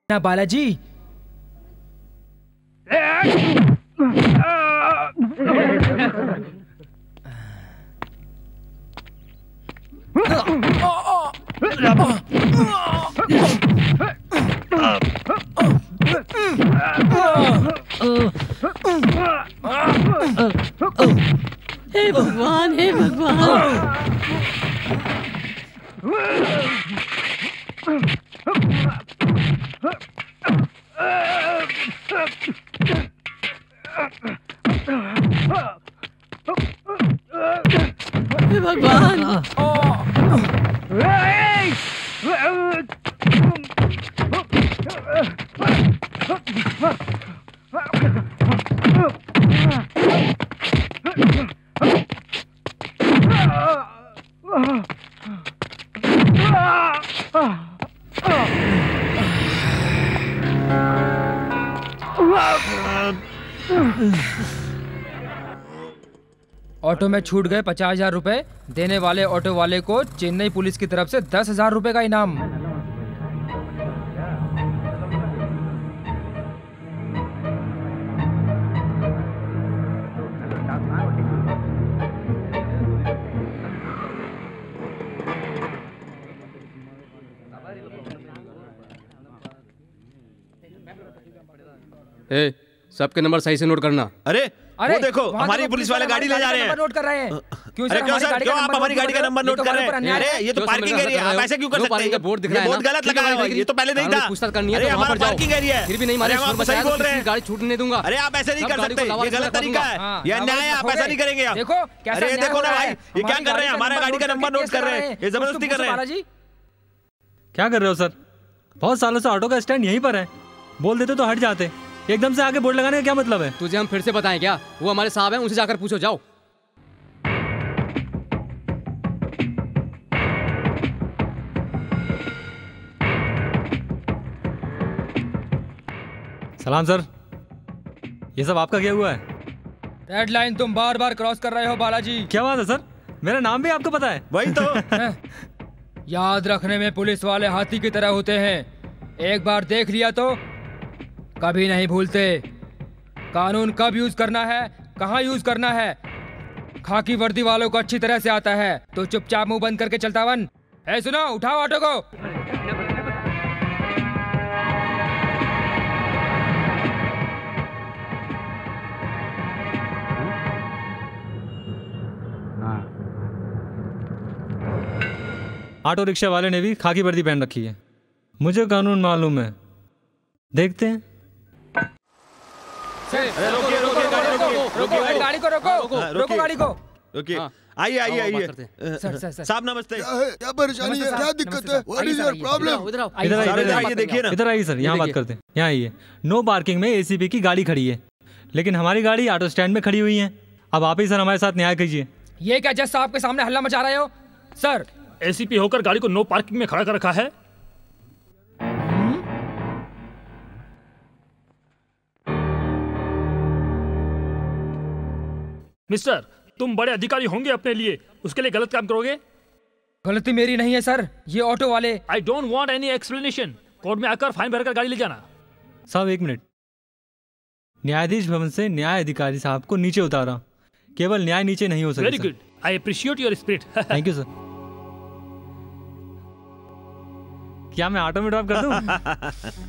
ना बालाजी। हे भगवान, हे भगवान। हे भगवान। ऑटो में छूट गए 50,000 रुपए। देने वाले ऑटो वाले को चेन्नई पुलिस की तरफ से 10,000 रुपए का इनाम। ए, सबके नंबर सही से नोट करना। अरे वो देखो हमारी पुलिस वाले गाड़ी ले जा रहे हैं। नोट कर रहे हैं। क्यों सर, क्यों आप हमारी गाड़ी का नंबर नोट कर रहे हैं? अरे ये तो पार्किंग एरिया है, आप ऐसे क्यों कर सकते हैं? बोर्ड दिख रहा है, बहुत गलत लगा है, ये तो पहले नहीं था। पूछताछ करनी है अरे तो वहां हमारा पर जाओ। पार्किंग एरिया है, फिर भी नहीं मारे, आप सही बोल रहे हैं। गाड़ी छूटने दूंगा। अरे आप ऐसे नहीं कर सकते, ये गलत तरीका है, ये अन्याय है, आप ऐसा नहीं करेंगे आप। देखो अरे देखो ना भाई, ये क्या कर रहे हैं, हमारा गाड़ी का नंबर नोट कर रहे हैं, ये जबरदस्ती कर रहे हैं। क्या कर रहे हो सर? बहुत सालों से ऑटो का स्टैंड यहीं पर है, बोल देते तो हट जाते। एकदम से आगे बोर्ड लगाने का क्या मतलब है? तुझे हम फिर से बताएं क्या? वो हमारे साहब हैं, उनसे जाकर पूछो, जाओ। सलाम सर, ये सब आपका क्या हुआ है? रेड लाइन तुम बार बार क्रॉस कर रहे हो बालाजी। क्या बात है सर, मेरा नाम भी आपको पता है? वही तो याद रखने में पुलिस वाले हाथी की तरह होते हैं, एक बार देख लिया तो कभी नहीं भूलते। कानून कब यूज करना है, कहाँ यूज करना है, खाकी वर्दी वालों को अच्छी तरह से आता है। तो चुपचाप मुंह बंद करके चलता वन। है सुनो, उठाओ ऑटो को। ऑटो रिक्शा वाले ने भी खाकी वर्दी पहन रखी है, मुझे कानून मालूम है। देखते हैं। रोको गाड़ी को, रोको गाड़ी को। ओके, आइए आइए आइए। साहब नमस्ते। क्या परेशानी है, क्या दिक्कत है? What is your problem? इधर आइए, देखिए ना। इधर आइए सर, यहाँ बात करते हैं। यहाँ आइए। नो पार्किंग में एसीपी की गाड़ी खड़ी है, लेकिन हमारी गाड़ी ऑटो स्टैंड में खड़ी हुई है। अब आप ही सर हमारे साथ न्याय कीजिए। ये क्या जज साहब के सामने हल्ला मचा रहे हो? सर, एसीपी होकर गाड़ी को नो पार्किंग में खड़ा कर रखा है। मिस्टर, तुम बड़े अधिकारी होंगे अपने लिए, उसके लिए गलत काम करोगे? गलती मेरी नहीं है सर, ये ऑटो वाले। I don't want any explanation. Court में आकर फाइन भरकर गाड़ी ले जाना। साहब एक मिनट, न्यायाधीश भवन से न्याय अधिकारी साहब को नीचे उतारा, केवल न्याय नीचे नहीं हो सकता। Very good, I appreciate your spirit. Thank you sir. क्या मैं ऑटो में ड्रॉप कर दूं?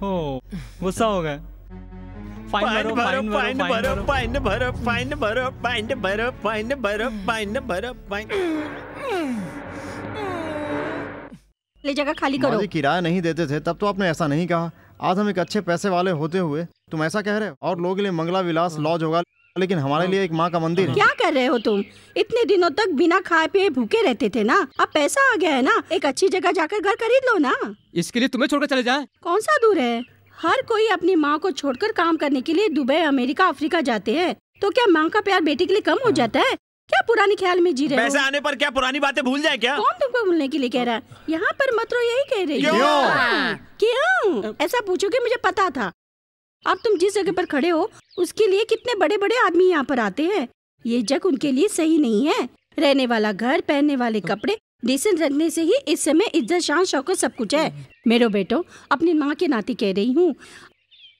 ओह, गुस्सा हो गया। फाइन भरो, फाइन भरो, फाइन भरो, फाइन भरो, फाइन भरो, फाइन भरो, फाइन भरो, फाइन। ले जगह खाली करो। किराया नहीं देते थे तब तो आपने ऐसा नहीं कहा। आज हम एक अच्छे पैसे वाले होते हुए तुम ऐसा कह रहे हो? और लोगों के लिए मंगला विलास लॉज होगा, लेकिन हमारे लिए एक माँ का मंदिर है। क्या कर रहे हो तुम? इतने दिनों तक बिना खाए पिए भूखे रहते थे ना, अब पैसा आ गया है ना, एक अच्छी जगह जाकर घर खरीद लो ना। इसके लिए तुम्हें छोड़कर चले जाएं? कौन सा दूर है? हर कोई अपनी माँ को छोड़कर काम करने के लिए दुबई, अमेरिका, अफ्रीका जाते हैं। तो क्या माँ का प्यार बेटी के लिए कम हो जाता है? क्या पुरानी ख्याल में जी रहे हो? पैसे आने पर क्या पुरानी बातें भूल जाए क्या? कौन तुमको भूलने के लिए कह रहा है? यहाँ पर मत रो, यही कह रही है। क्यों ऐसा पूछोगे? मुझे पता था। अब तुम जिस जगह पर खड़े हो उसके लिए कितने बड़े बड़े आदमी यहाँ पर आते हैं। ये जगह उनके लिए सही नहीं है। रहने वाला घर, पहनने वाले कपड़े डिसेंट रखने से ही इस समय इज्जत शान शौकत सब कुछ है। मेरे बेटो, अपनी माँ के नाते कह रही हूँ,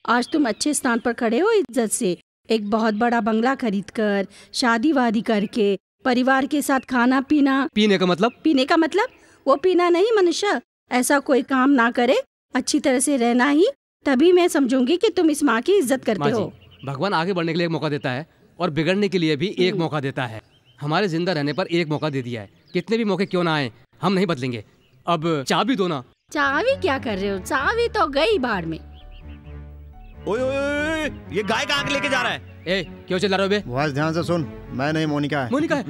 आज तुम अच्छे स्थान पर खड़े हो इज्जत से। एक बहुत बड़ा बंगला खरीदकर, शादी वादी करके, परिवार के साथ खाना पीना। पीने का मतलब? पीने का मतलब वो पीना नहीं मनुष्य, ऐसा कोई काम ना करे, अच्छी तरह से रहना ही, तभी मैं समझूंगी कि तुम इस माँ की इज्जत करते हो। भगवान आगे बढ़ने के लिए एक मौका देता है और बिगड़ने के लिए भी एक मौका देता है। हमारे जिंदा रहने पर एक मौका दे दिया है, कितने भी मौके क्यों ना आए हम नहीं बदलेंगे। अब चाबी दो ना। चाबी क्या कर रहे हो? चाबी तो गई बाहर में। ओए ओए, ये गाय कहाँ लेके जा रहा है? ए, क्यों चिल्ला रहे हो बे? वॉइस ध्यान से सुन, मैं नहीं, मोनिका है। मोनिका है?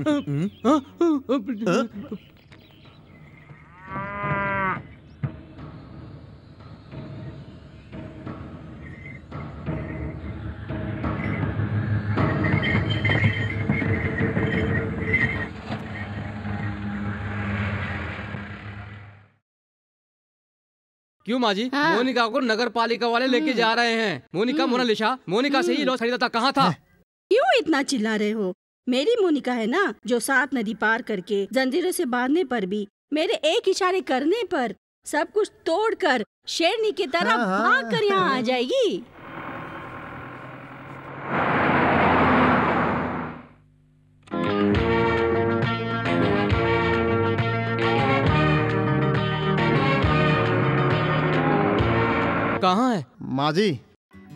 क्यों माँ जी? हाँ। मोनिका को नगर पालिका वाले लेके जा रहे हैं। मोनिका मोनालिसा, मोनिका से ही लॉज खरीदा था, कहाँ था? क्यों इतना चिल्ला रहे हो? मेरी मोनिका है ना, जो 7 नदी पार करके जंजीरों से बांधने पर भी, मेरे एक इशारे करने पर सब कुछ तोड़कर शेरनी की तरह भाग कर यहाँ आ जाएगी। कहाँ है? माँ जी,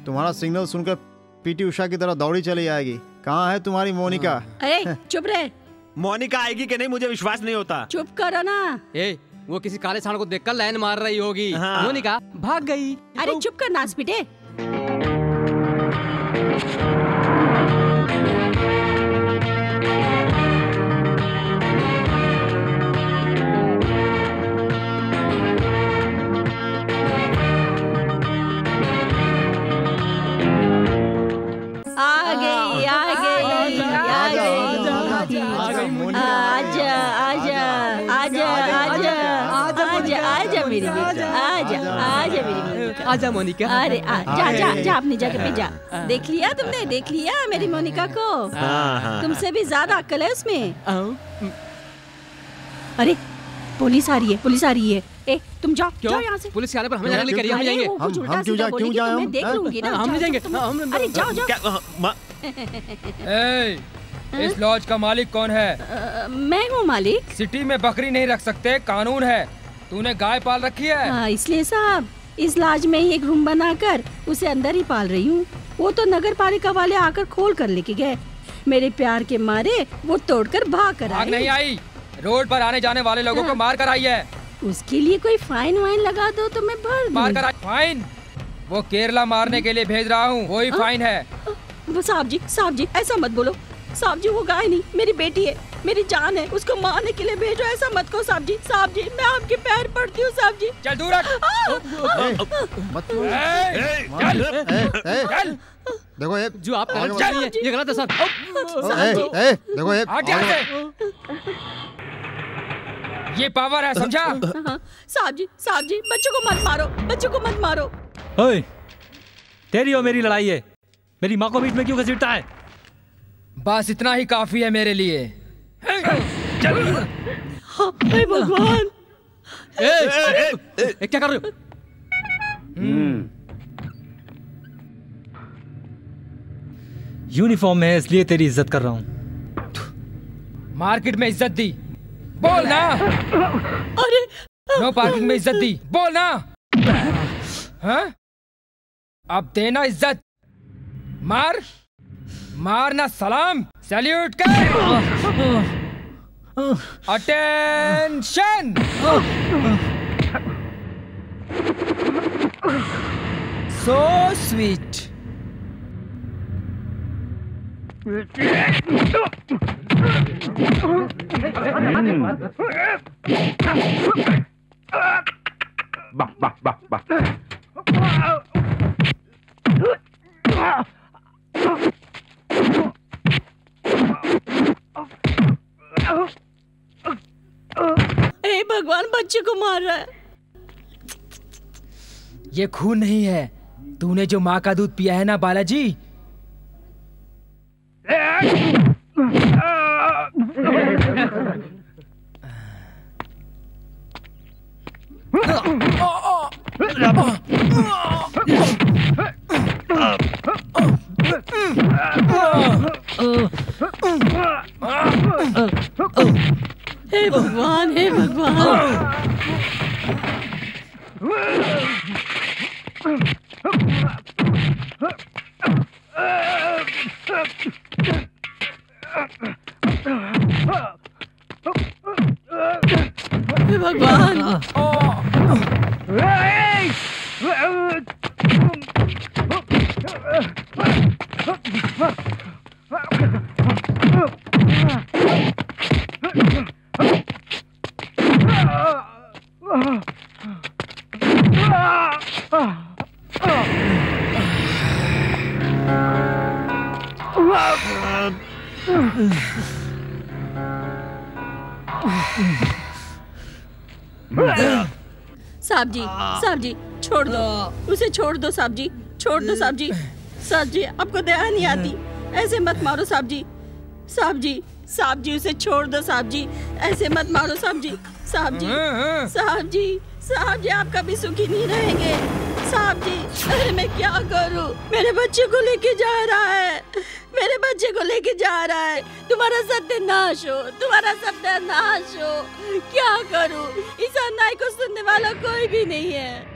तुम्हारा सिग्नल सुनकर पीटी उषा की तरह दौड़ी चली आएगी। कहाँ है तुम्हारी मोनिका? अरे चुप रहे। मोनिका आएगी कि नहीं मुझे विश्वास नहीं होता। चुप करो ना। ए, वो किसी काले सांड को देखकर लाइन मार रही होगी। हाँ। मोनिका भाग गई। अरे चुप कर नाच पिटे। आजा मोनिका। अरे जा अपनी जगह पे जा। देख लिया तुमने? देख लिया मेरी मोनिका को? तुमसे भी ज्यादा अक्ल है उसमें। अरे पुलिस आ रही है, पुलिस आ रही है। ए तुम जाओ, जाओ यहाँ से। पुलिस के आने पर हमें जाने के लिए हम जाएंगे। हम क्यों जाएं? मैं देख लूंगी ना। हम नहीं जाएंगे। अरे जाओ जाओ। इस लॉज का मालिक कौन है? मैं हूँ मालिक। सिटी में बकरी नहीं रख सकते, कानून है। तूने गाय पाल रखी है? हाँ, इसलिए साहब इस लॉज में ही एक रूम बनाकर उसे अंदर ही पाल रही हूँ। वो तो नगर पालिका वाले आकर खोल कर लेके गए। मेरे प्यार के मारे वो तोड़कर भाग कर आई। नहीं आई, रोड पर आने जाने वाले लोगों को मार कर आई है। उसके लिए कोई फाइन वाइन लगा दो तो मैं भर दूँ। मार कर आई? फाइन? वो केरला मारने के लिए भेज रहा हूँ, वही फाइन है। साहब जी ऐसा मत बोलो। साहब जी वो गाय नहीं, मेरी बेटी है, मेरी जान है, उसको मारने के लिए भेजो, ऐसा मत कहो साहब जी। साहब जी मैं आपके पैर पड़ती हूँ साहब जी। चल दूर हट। चल। देखो ये जो आप करना चाह रही हैं, ये गलत है सर। देखो ये ये पावर है, समझा? साहब जी बच्चों को मत मारो, बच्चों को मत मारो। ओए, तेरी और मेरी लड़ाई है, मेरी माँ को बीच में क्यों घसीटता है? बस इतना ही काफी है मेरे लिए। हे भगवान! क्या कर रहे हो? यूनिफॉर्म में है इसलिए तेरी इज्जत कर रहा हूँ। मार्केट में इज्जत दी, बोल ना। अरे नो पार्किंग में इज्जत दी, बोल ना। हाँ? अब देना इज्जत। मारना सलाम, सैल्यूट कर। अटेंशन। So sweet. हे भगवान, बच्चे को मार रहा है। ये खून नहीं है, तूने जो माँ का दूध पिया है ना बालाजी, हे भगवान, हे भगवान। हे भगवान। साहब जी छोड़ दो उसे, छोड़ दो साहब जी, छोड़ दो साहब जी। साहब जी आपको दया नहीं आती, ऐसे मत मारो साहब जी। साहब जी, साहब जी उसे छोड़ दो साहब जी, ऐसे मत मारो साहब जी। साहब जी, साहब जी, साहब जी आप कभी सुखी नहीं रहेंगे साहब जी। अरे मैं क्या करूं, मेरे बच्चे को लेके जा रहा है, मेरे बच्चे को लेके जा रहा है। तुम्हारा सत्यानाश हो, तुम्हारा सत्यानाश हो। क्या करूं, इस अन्याय को सुनने वाला कोई भी नहीं है।